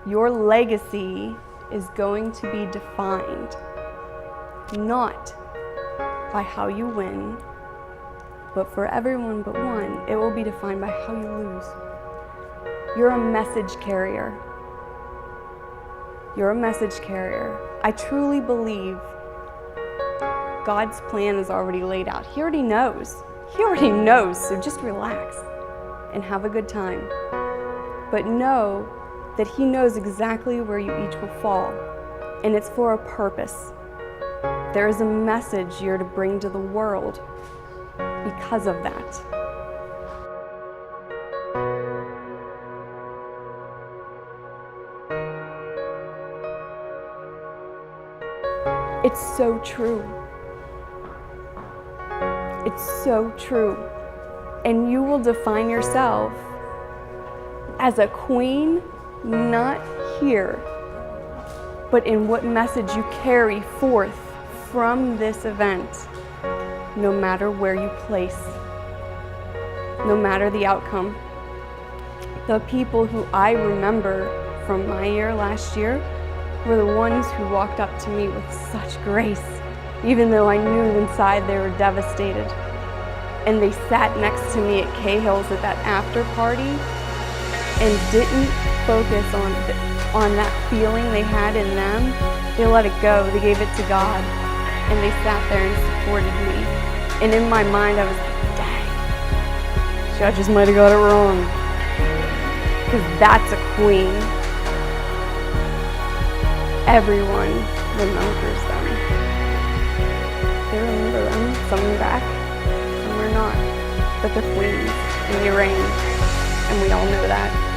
Your legacy is going to be defined not by how you win, but for everyone but one, it will be defined by how you lose. You're a message carrier. You're a message carrier. I truly believe God's plan is already laid out. He already knows. He already knows, so just relax and have a good time. But know that He knows exactly where you each will fall, and it's for a purpose. There is a message you're to bring to the world because of that. It's so true. It's so true. And you will define yourself as a queen, not here, but in what message you carry forth from this event, no matter where you place, no matter the outcome. The people who I remember from my year last year were the ones who walked up to me with such grace, even though I knew inside they were devastated. And they sat next to me at Cahill's at that after party and didn't focus on that feeling they had in them. They let it go. They gave it to God. And they sat there and supported me. And in my mind, I was like, dang, judges might have got it wrong. Because that's a queen. Everyone remembers them. They remember them. Some are back, some are not. But they're queens, and you reign. And we all know that.